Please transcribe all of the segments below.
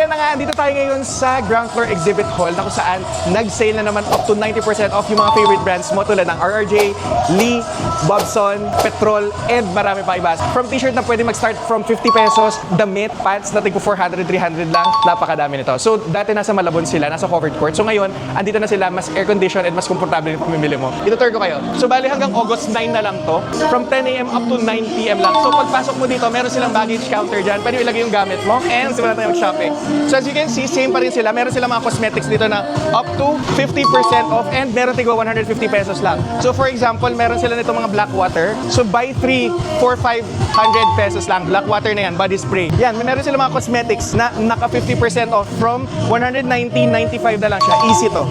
yan na nga, andito tayo ngayon sa ground floor exhibit hall na kung saan nag-sale na naman up to 90% off yung mga favorite brands mo tulad ng RRJ, Lee, Bobson, Petrol, and marami pa iba. From t-shirt na pwede mag-start from 50 pesos, damit, pants na tigpo 400, 300 lang, napakadami nito. So dati nasa Malabon sila, nasa covered court. So ngayon, andito na sila, mas air-conditioned and mas komportable yung pamimili mo. Ito-tour ko kayo. So bali hanggang August 9 na lang to. From 10 a.m. up to 9 p.m. lang. So pagpasok mo dito, meron silang baggage counter dyan. Pwede ilagay yung gamit mo and simulan tayo mag-shopping. So as you can see, same pa rin sila. Meron silang mga cosmetics dito na up to 50% off and meron tigwa 150 pesos lang. So for example, meron sila nito mga black water. So buy 3 for 500 pesos lang. Black water na yan, body spray. Yan, meron sila mga cosmetics na naka 50% off from 119.95 na lang siya. Easy to.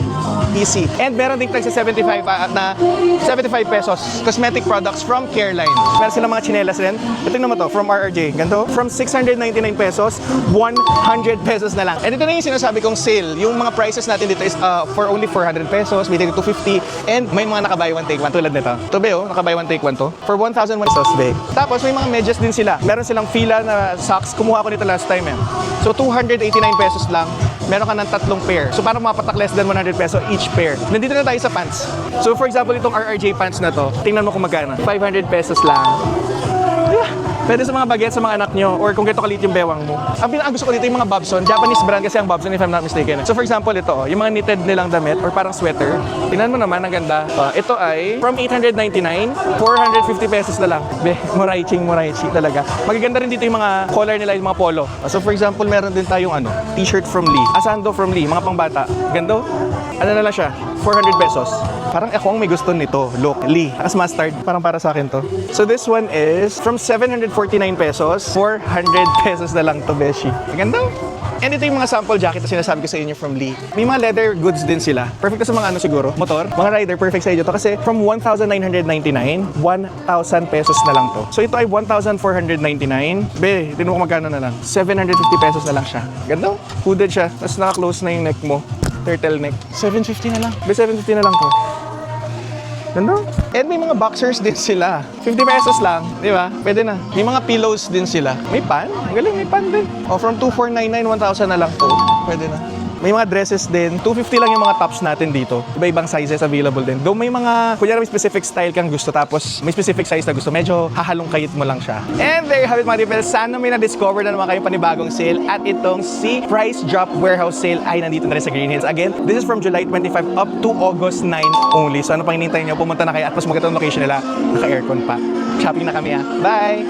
Easy. And meron din tag sa 75 na 75 pesos cosmetic products from Careline. Meron silang mga chinelas rin. Ito naman to, from RRJ. Ganito. From 699 pesos, 100 pesos na lang. And ito na yung sinasabi kong sale. Yung mga prices natin dito is for only 400 pesos, may 250, and may mga naka-buy one take one tulad nito. Ito be, oh, naka-buy one take one to. For 1,000 pesos, be. Tapos may mga medyas din sila. Meron silang Fila na socks. Kumuha ko nito last time, eh. So 289 pesos lang. Meron ka ng 3 pair. So para mapatak less than 100 peso each pair. Nandito na tayo sa pants. So for example, itong RRJ pants na to, tingnan mo kung magkano. 500 pesos lang. Yeah. Pwede sa mga baget sa mga anak nyo or kung ganito kalit yung bewang mo. Ang pinakagusto ko dito yung mga Bobson. Japanese brand kasi ang Bobson if I'm not mistaken. So for example, ito, yung mga knitted nilang damit or parang sweater. Tingnan mo naman, ang ganda. Ito ay from 899, 450 pesos na lang. Be, muraiching talaga. Magaganda rin dito yung mga color nila, yung mga polo. So for example, meron din tayong t-shirt from Lee. Asando from Lee, mga pangbata. Ganda. Ano na lang siya? 400 pesos. Parang ako ang may gusto nito. Look, Lee. As mustard. Parang para sa akin to. So this one is from 749 pesos, 400 pesos na lang to, beshi. Ganda. And ito yung mga sample jacket na sinasabi ko sa inyo from Lee. May mga leather goods din sila. Perfect to sa mga siguro, motor. Mga rider, perfect sa inyo to kasi from 1,999, 1,000 pesos na lang to. So ito ay 1,499. Be, tinuha ko magkano na lang. 750 pesos na lang siya. Ganda. Hooded siya. Tapos naka-close na yung neck mo. Turtleneck. 750 na lang. Be, 750 na lang to. Ganda. And may mga boxers din sila. 50 pesos lang, di ba? Pwede na. May mga pillows din sila. May pan? Ang galing, may pan din. O, from 2,499, 1,000 na lang to. Pwede na. May mga dresses din. 250 lang yung mga tops natin dito. Iba-ibang sizes available din. Though may mga, kunyari may specific style kang gusto tapos may specific size na gusto, medyo hahalong kayit mo lang siya. And there you have it mga dipel. Sana may na-discover na naman kayong panibagong sale at itong si Price Drop Warehouse Sale ay nandito na rin sa Green Hills. Again, this is from July 25 up to August 9 only. So ano pang hinihintay nyo? Pumunta na kayo at mas magandang location nila. Naka-aircon pa. Shopping na kami, ha. Bye!